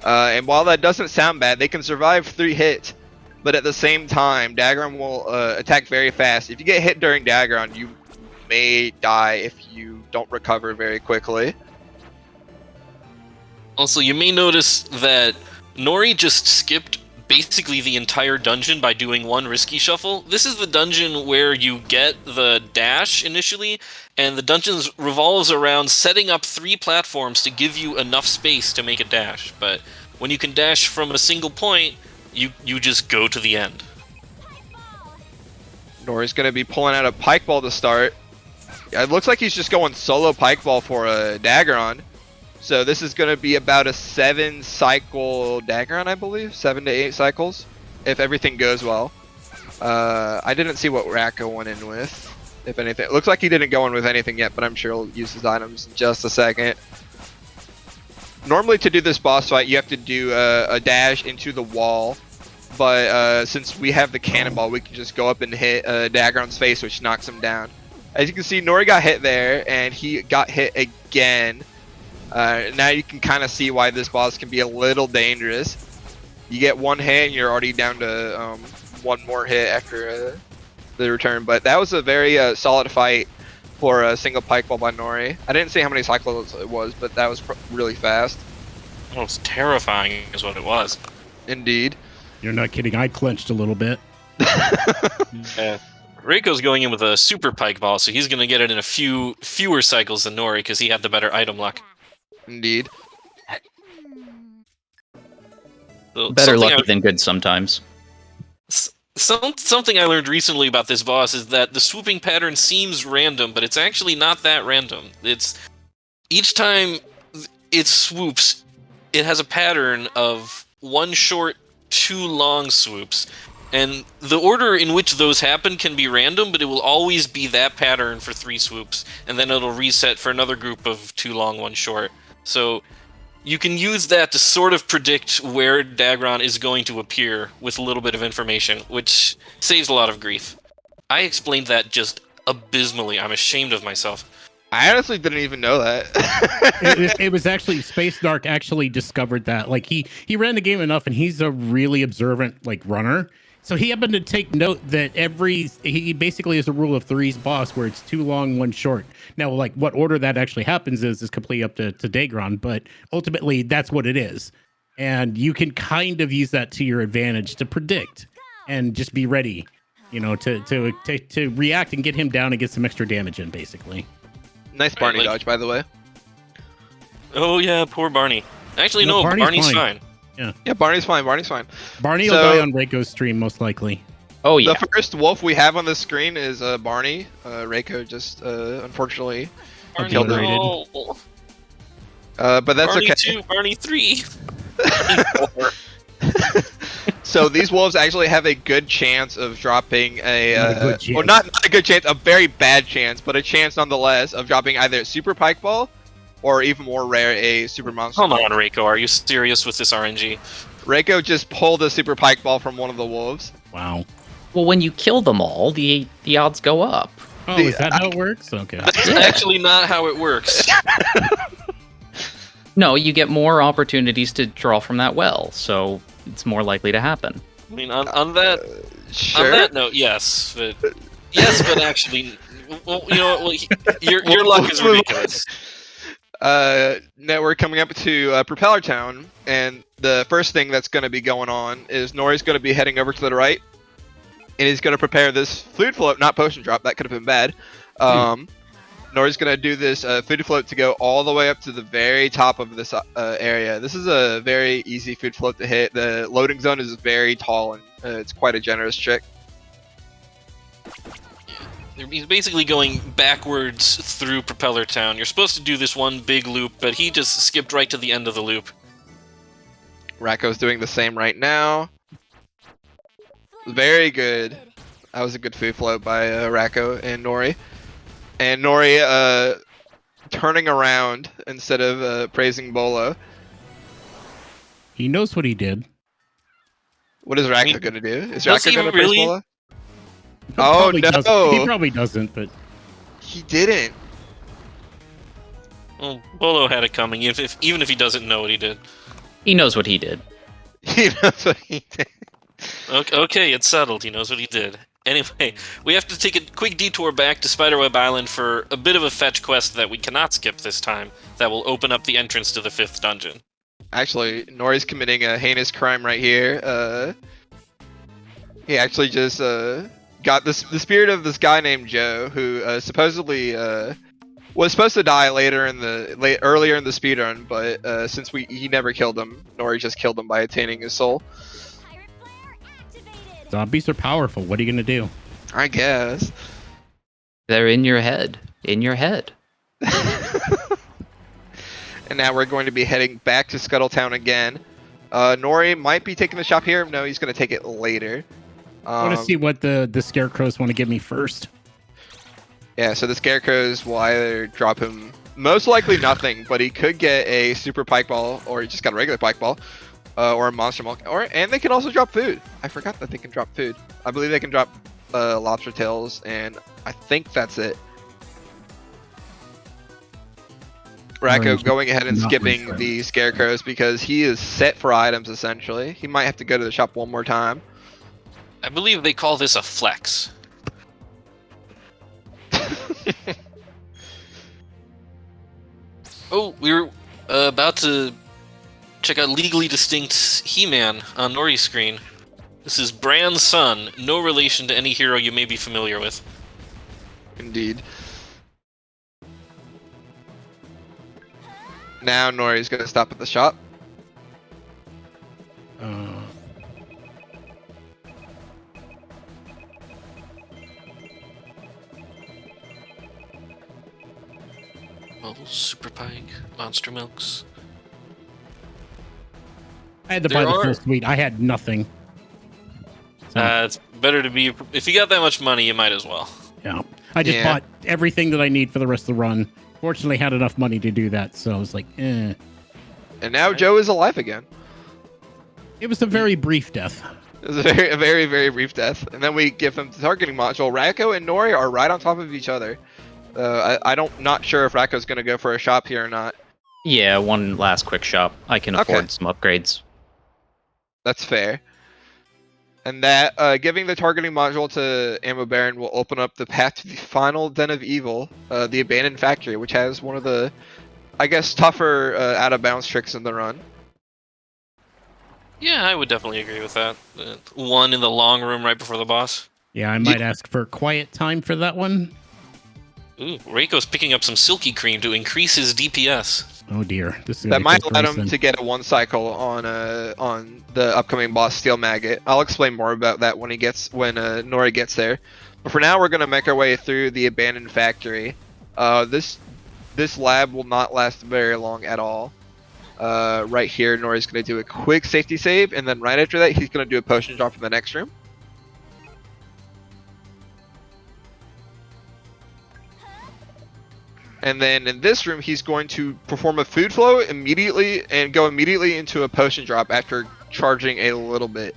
S4: And while that doesn't sound bad, they can survive 3 hits, but at the same time, Dagron will attack very fast. If you get hit during Dagron, you may die if you don't recover very quickly.
S5: Also, you may notice that Nori just skipped basically the entire dungeon by doing 1 risky shuffle. This is the dungeon where you get the dash initially, and the dungeon revolves around setting up 3 platforms to give you enough space to make a dash. But when you can dash from a single point, you just go to the end.
S4: Nori's going to be pulling out a pike ball to start. It looks like he's just going solo pike ball for a Dagron. So this is going to be about a 7 cycle Dagron, I believe. 7 to 8 cycles, if everything goes well. I didn't see what Racco went in with, if anything. It looks like he didn't go in with anything yet, but I'm sure he'll use his items in just a second. Normally to do this boss fight, you have to do a dash into the wall. But since we have the cannonball, we can just go up and hit Dagron's face, which knocks him down. As you can see, Nori got hit there, and he got hit again. Now you can kind of see why this boss can be a little dangerous. You get 1 hit and you're already down to 1 more hit after the return. But that was a very solid fight for a single pike ball by Nori. I didn't see how many cycles it was, but that was really fast.
S5: Well, it's terrifying is what it was.
S4: Indeed.
S2: You're not kidding. I clenched a little bit.
S5: Yeah. Reiko's going in with a super pike ball, so he's going to get it in fewer cycles than Nori because he had the better item luck.
S4: Indeed.
S5: So
S3: Better
S5: something
S3: lucky than good sometimes.
S5: Something I learned recently about this boss is that the swooping pattern seems random, but it's actually not that random. It's each time it swoops, it has a pattern of 1 short, 2 long swoops. And the order in which those happen can be random, but it will always be that pattern for 3 swoops, and then it'll reset for another group of 2 long, 1 short. So you can use that to sort of predict where Dagron is going to appear with a little bit of information, which saves a lot of grief. I explained that just abysmally. I'm ashamed of myself.
S4: I honestly didn't even know that.
S2: It was actually Space Dark actually discovered that. Like he ran the game enough, and he's a really observant like runner. So he happened to take note that he basically is a rule of threes boss where it's 2 long, 1 short. Now, like what order that actually happens is completely up to Dagron, but ultimately that's what it is. And you can kind of use that to your advantage to predict and just be ready, to react and get him down and get some extra damage in, basically.
S4: Nice Barney dodge, by the way.
S5: Oh yeah, poor Barney. Actually, no, Barney's fine.
S4: Yeah, Barney's fine.
S2: Barney will die on Reiko's stream, most likely.
S3: Oh, yeah.
S4: The first wolf we have on the screen is Barney. Reiko just, unfortunately, killed him.
S5: No.
S4: But that's
S5: Barney
S4: okay.
S5: 2, Barney 3.
S4: So these wolves actually have a good chance of dropping
S2: Well,
S4: not a good chance, a very bad chance, but a chance nonetheless of dropping either a super pike ball or even more rare, a super monster.
S5: Come on, Reiko, are you serious with this RNG?
S4: Reiko just pulled a super pike ball from one of the wolves.
S2: Wow.
S3: Well, when you kill them all, the odds go up.
S2: Oh, is that how it works? Okay.
S5: That's actually not how it works.
S3: No, you get more opportunities to draw from that well, so it's more likely to happen.
S5: I mean, on that
S4: Sure.
S5: on that note, yes, but actually, well, you know what? Well, your luck is ridiculous.
S4: Now we're coming up to Propeller Town, and the first thing that's going to be going on is Nori's going to be heading over to the right, and he's going to prepare this food float, not potion drop, that could have been bad. Nori's going to do this food float to go all the way up to the very top of this area. This is a very easy food float to hit. The loading zone is very tall, and it's quite a generous trick.
S5: He's basically going backwards through Propeller Town. You're supposed to do this one big loop, but he just skipped right to the end of the loop.
S4: Racco's doing the same right now. Very good. That was a good food float by Racco and Nori. And Nori turning around instead of praising Bolo.
S2: He knows what he did.
S4: What is Racco going to do? Is
S5: does
S4: Racco
S5: he
S4: going to praise
S5: really?
S4: Bolo?
S2: He
S4: Oh,
S2: probably
S4: no.
S2: doesn't. He probably doesn't, but
S4: He didn't.
S5: Well, Bolo had it coming, even if he doesn't know what he did.
S3: He knows what he did.
S4: He knows what he did.
S5: Okay, it's settled. He knows what he did. Anyway, we have to take a quick detour back to Spiderweb Island for a bit of a fetch quest that we cannot skip this time, that will open up the entrance to the 5th dungeon.
S4: Actually, Nori's committing a heinous crime right here. He actually just got the spirit of this guy named Joe, who supposedly was supposed to die earlier in the speedrun, but since he never killed him, Nori just killed him by attaining his soul.
S2: zombies are powerful. What are you gonna do?
S4: I guess.
S3: They're in your head. In your head.
S4: And now we're going to be heading back to Scuttletown again. Nori might be taking the shop here. No, he's going to take it later.
S2: I want to see what the scarecrows want to give me first.
S4: Yeah, so the scarecrows will either drop him most likely nothing, but he could get a super pike ball, or he just got a regular pike ball, or a monster milk, and they can also drop food. I forgot that they can drop food. I believe they can drop lobster tails, and I think that's it. Racco going ahead and skipping the scarecrows because he is set for items essentially. He might have to go to the shop one more time.
S5: I believe they call this a flex. Oh, we were about to check out Legally Distinct He-Man on Nori's screen. This is Bran's son, no relation to any hero you may be familiar with.
S4: Indeed. Now Nori's gonna stop at the shop.
S5: Bubbles, Super Pike, Monster Milks.
S2: I had to buy the full suite. I had nothing. So,
S5: It's better to be... If you got that much money, you might as well.
S2: yeah. I just bought everything that I need for the rest of the run. Fortunately, had enough money to do that, so I was like, eh.
S4: And now Joe is alive again.
S2: It was a very brief death.
S4: It was a very, very brief death. And then we give him the targeting module. Racco and Nori are right on top of each other. Not sure if Racco's going to go for a shop here or not.
S3: Yeah, one last quick shop. I can afford some upgrades.
S4: That's fair. And that giving the targeting module to Ammo Baron will open up the path to the final Den of Evil, the Abandoned Factory, which has one of the, I guess, tougher out-of-bounds tricks in the run.
S5: Yeah, I would definitely agree with that. One in the long room right before the boss.
S2: Yeah, I might ask for quiet time for that one.
S5: Ooh, Reiko's picking up some Silky Cream to increase his DPS.
S2: Oh dear, this is
S4: That might allow him to get a one cycle on the upcoming boss Steel Maggot. I'll explain more about that when Nori gets there. But for now, we're gonna make our way through the Abandoned Factory. This lab will not last very long at all. Right here, Nori's gonna do a quick safety save, and then right after that, he's gonna do a potion drop in the next room. And then in this room, he's going to perform a food flow immediately and go immediately into a potion drop after charging a little bit.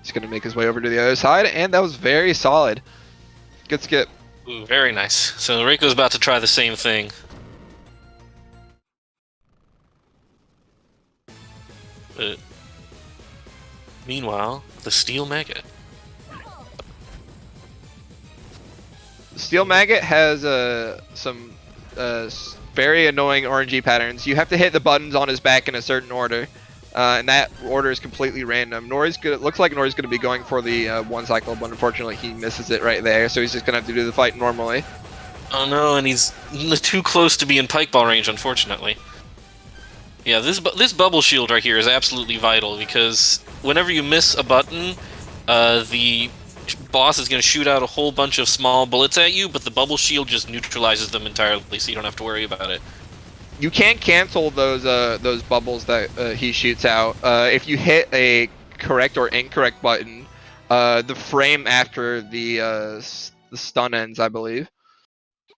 S4: He's going to make his way over to the other side, and that was very solid. Good skip.
S5: Ooh, very nice. So Reiko's about to try the same thing. But meanwhile, the Steel Maggot.
S4: Steel Maggot has some very annoying RNG patterns. You have to hit the buttons on his back in a certain order, and that order is completely random. Looks like Nori's going to be going for the one cycle, but unfortunately he misses it right there, so he's just going to have to do the fight normally.
S5: Oh no, and he's too close to be in pike ball range, unfortunately. Yeah, this bubble shield right here is absolutely vital, because whenever you miss a button, the boss is going to shoot out a whole bunch of small bullets at you, but the bubble shield just neutralizes them entirely, so you don't have to worry about it.
S4: You can't cancel those bubbles that he shoots out. If you hit a correct or incorrect button, the frame after the stun ends, I believe.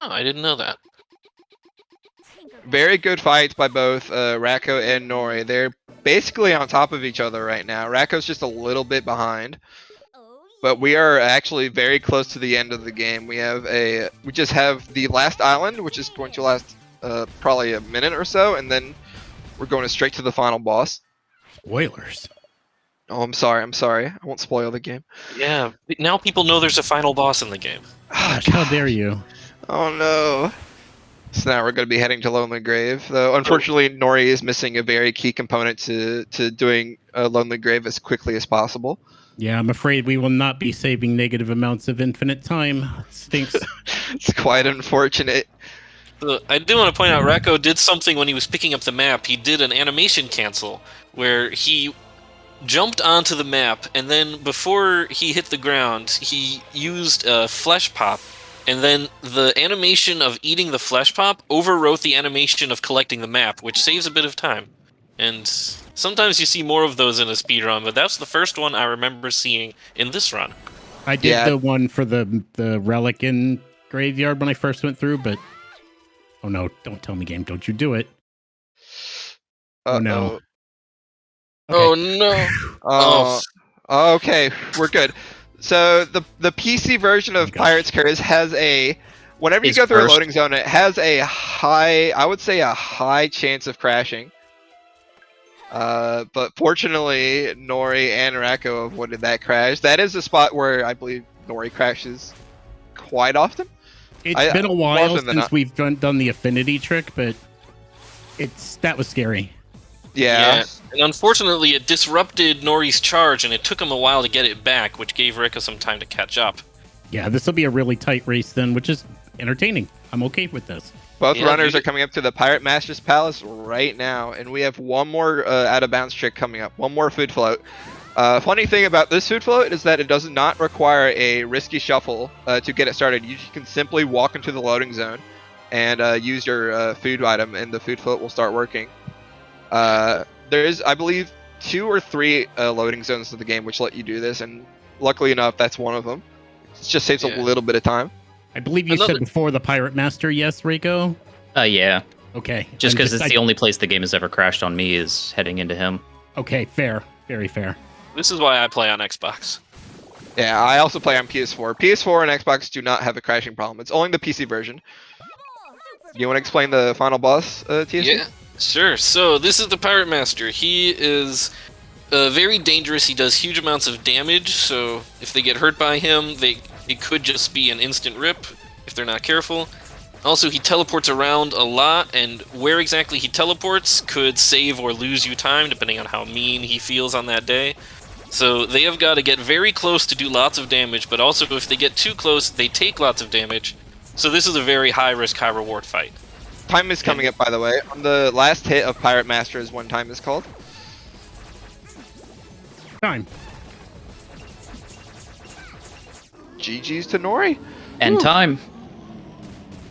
S5: Oh, I didn't know that.
S4: Very good fights by both Racco and Nori. They're basically on top of each other right now. Racco's just a little bit behind, but we are actually very close to the end of the game. We just have the last island, which is going to last probably a minute or so, and then we're going straight to the final boss.
S2: Spoilers.
S4: Oh, I'm sorry. I won't spoil the game.
S5: Yeah, now people know there's a final boss in the game.
S2: Gosh, how dare you?
S4: Oh no. So now we're going to be heading to Lonely Grave, though unfortunately Nori is missing a very key component to doing Lonely Grave as quickly as possible.
S2: Yeah, I'm afraid we will not be saving negative amounts of infinite time. It stinks.
S4: It's quite unfortunate.
S5: I do want to point out, Racco did something when he was picking up the map. He did an animation cancel, where he jumped onto the map, and then before he hit the ground, he used a flesh pop, and then the animation of eating the flesh pop overwrote the animation of collecting the map, which saves a bit of time. And sometimes you see more of those in a speedrun, but that's the first one I remember seeing in this run.
S2: I did the one for the relic in graveyard when I first went through, but oh no, don't tell me, game, don't you do it. Oh no.
S5: Okay. Oh no.
S4: Okay, we're good. So the PC version of Pirate's Curse has whenever you go through a loading zone, it has a high chance of crashing. But fortunately, Nori and Racco avoided that crash. That is a spot where I believe Nori crashes quite often.
S2: It's been a
S4: more
S2: while
S4: often than
S2: since
S4: not.
S2: we've done the affinity trick, but that was scary.
S4: Yeah.
S5: And unfortunately, it disrupted Nori's charge, and it took him a while to get it back, which gave Rika some time to catch up.
S2: Yeah, this will be a really tight race then, which is entertaining. I'm okay with this.
S4: Both
S5: Yeah,
S4: runners
S5: dude.
S4: are coming up to the Pirate Master's Palace right now, and we have one more out of bounds trick coming up. One more food float. Funny thing about this food float is that it does not require a risky shuffle to get it started. You can simply walk into the loading zone and use your food item, and the food float will start working. There is, I believe, 2 or 3 loading zones of the game which let you do this, and luckily enough, that's one of them. It just saves a little bit of time.
S2: I believe you said before the Pirate Master, yes, Rico?
S3: Yeah.
S2: Okay.
S3: Just because it's the only place the game has ever crashed on me is heading into him.
S2: Okay, fair. Very fair.
S5: This is why I play on Xbox.
S4: Yeah, I also play on PS4. PS4 and Xbox do not have a crashing problem. It's only the PC version. Do you want to explain the final boss, TSC?
S5: Yeah, sure. So this is the Pirate Master. He is very dangerous. He does huge amounts of damage, so if they get hurt by him, it could just be an instant rip if they're not careful. Also, he teleports around a lot, and where exactly he teleports could save or lose you time, depending on how mean he feels on that day. So they have got to get very close to do lots of damage, but also if they get too close, they take lots of damage. So this is a very high-risk, high-reward fight.
S4: Time is coming up, by the way. On the last hit of Pirate Master is when time is called.
S2: Time.
S4: GG's to Nori.
S3: End time.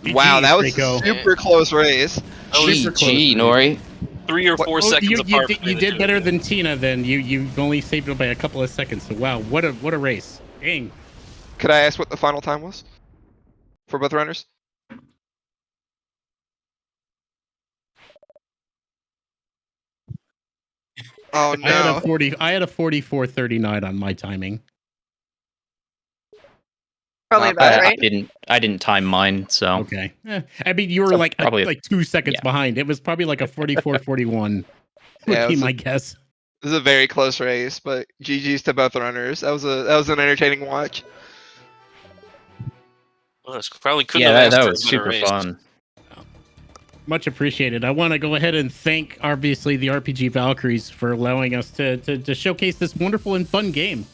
S4: Wow, that was
S2: Rico.
S4: super close race.
S3: GG, Nori.
S5: 3 or 4 seconds apart.
S2: You did better than Tina. Then you only saved it by a couple of seconds. So wow, what a race! Dang.
S4: Could I ask what the final time was for both runners? Oh no!
S2: I had a 44:39 on my timing.
S1: Probably about right.
S3: I didn't time mine, so
S2: Okay. I mean, you were
S3: So
S2: like
S3: probably-
S2: 2 seconds behind. It was probably like a 44:41. Would
S4: Yeah, it
S2: be
S4: was
S2: my guess.
S4: This is a very close race, but GG's to both runners. That was an entertaining watch.
S5: Well, this probably couldn't
S3: yeah,
S5: have
S3: that
S5: asked
S3: was
S5: for a better
S3: super
S5: race.
S3: fun.
S2: Much appreciated. I want to go ahead and thank, obviously, the RPG Valkyries for allowing us to showcase this wonderful and fun game.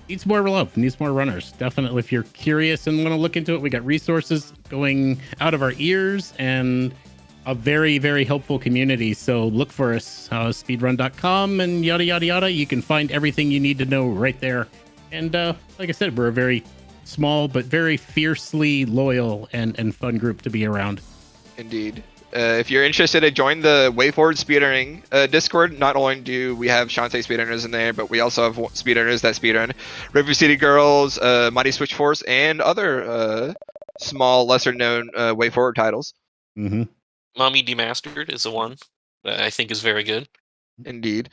S2: Needs more love, needs more runners. Definitely, if you're curious and want to look into it, we got resources going out of our ears and a very, very helpful community. So look for us, speedrun.com and yada, yada, yada. You can find everything you need to know right there. And like I said, we're a very small but very fiercely loyal and fun group to be around.
S4: Indeed. If you're interested to join the WayForward Speedrunning Discord, not only do we have Shantae speedrunners in there, but we also have speedrunners that speedrun River City Girls, Mighty Switch Force, and other small, lesser-known WayForward titles.
S2: Mm-hmm.
S5: Mommy Demastered is the one that I think is very good.
S4: Indeed.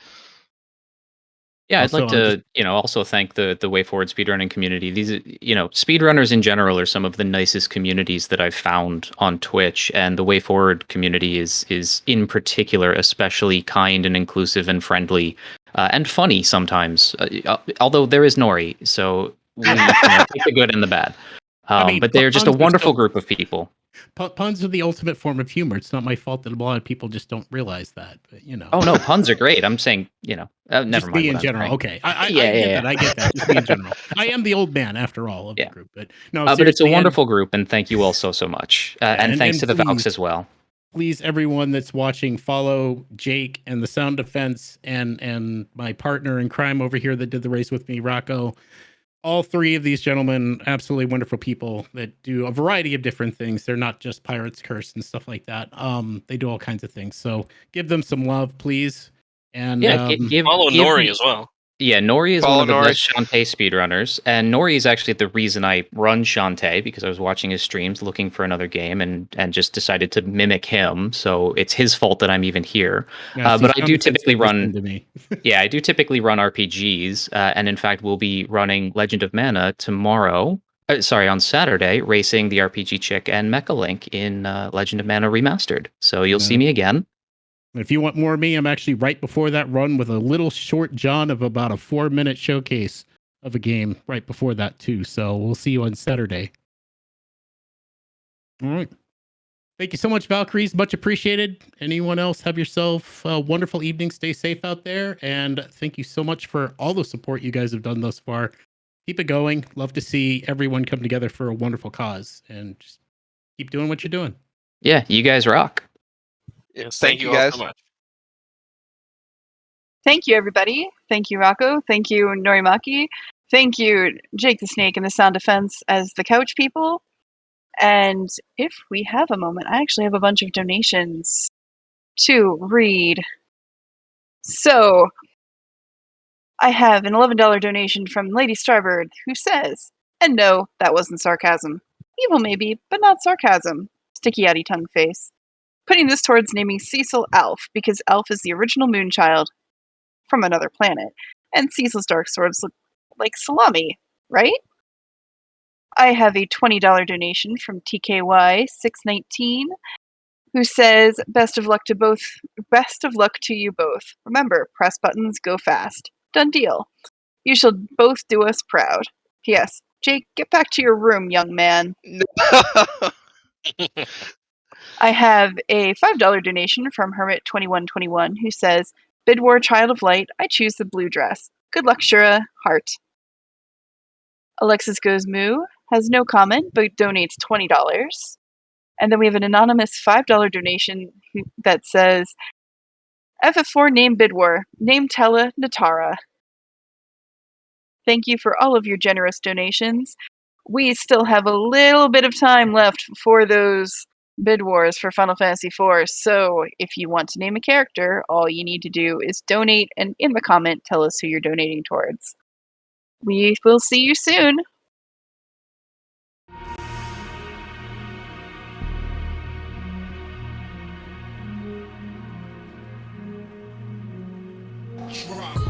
S3: Yeah,
S2: Also,
S3: I'd like to, also thank the WayForward speedrunning community. These, speedrunners in general are some of the nicest communities that I've found on Twitch, and the WayForward community is in particular especially kind and inclusive and friendly, and funny sometimes. Although there is Nori, so we take the good and the bad. But they're just a wonderful group of people.
S2: Puns are the ultimate form of humor. It's not my fault that a lot of people just don't realize that. But
S3: Oh no, puns are great. I'm saying, never
S2: just
S3: mind.
S2: me in general. Okay, I get that. Just me in general. I am the old man after all of the group, but no.
S3: But it's a wonderful group, and thank you all so much. And thanks to the
S2: please,
S3: Valks as well.
S2: Please, everyone that's watching, follow Jake and the Sound Defense and my partner in crime over here that did the race with me, Rocco. All 3 of these gentlemen, absolutely wonderful people that do a variety of different things. They're not just Pirates Curse and stuff like that. They do all kinds of things. So give them some love, please. And
S5: follow Nori as well.
S3: Yeah, Nori is one of the best Shantae speedrunners, and Nori is actually the reason I run Shantae, because I was watching his streams looking for another game and just decided to mimic him. So it's his fault that I'm even here. But I do typically run. I do typically run RPGs, and in fact, we'll be running Legend of Mana tomorrow. On Saturday, racing the RPG Chick and Mecha Link in Legend of Mana Remastered. So you'll see me again.
S2: If you want more of me, I'm actually right before that run with a little short John of about a 4-minute showcase of a game right before that too. So we'll see you on Saturday. All right. Thank you so much, Valkyries. Much appreciated. Anyone else, have yourself a wonderful evening. Stay safe out there. And thank you so much for all the support you guys have done thus far. Keep it going. Love to see everyone come together for a wonderful cause. And just keep doing what you're doing.
S3: Yeah, you guys rock.
S5: Yes,
S4: Thank you,
S5: all
S4: guys.
S5: so much.
S1: Thank you, everybody. Thank you, Rocco. Thank you, Norimaki. Thank you, Jake the Snake and the Sound Defense as the couch people. And if we have a moment, I actually have a bunch of donations to read. So, I have an $11 donation from Lady Starbird, who says, and no, that wasn't sarcasm. Evil maybe, but not sarcasm. Sticky outy tongue face. Putting this towards naming Cecil Alf, because Alf is the original Moonchild from another planet, and Cecil's dark swords look like salami, right? I have a $20 donation from TKY619, who says, best of luck to you both. Remember, press buttons, go fast. Done deal. You shall both do us proud. P.S. Jake, get back to your room, young man. I have a $5 donation from Hermit2121, who says, Bid War Child of Light, I choose the blue dress. Good luck, Shura. Heart. Alexis Goes Moo has no comment, but donates $20. And then we have an anonymous $5 donation that says, FF4 name Bid War, name Tella Natara. Thank you for all of your generous donations. We still have a little bit of time left for those bid wars for Final Fantasy IV, so if you want to name a character, all you need to do is donate, and in the comment, tell us who you're donating towards. We will see you soon!
S6: Drop.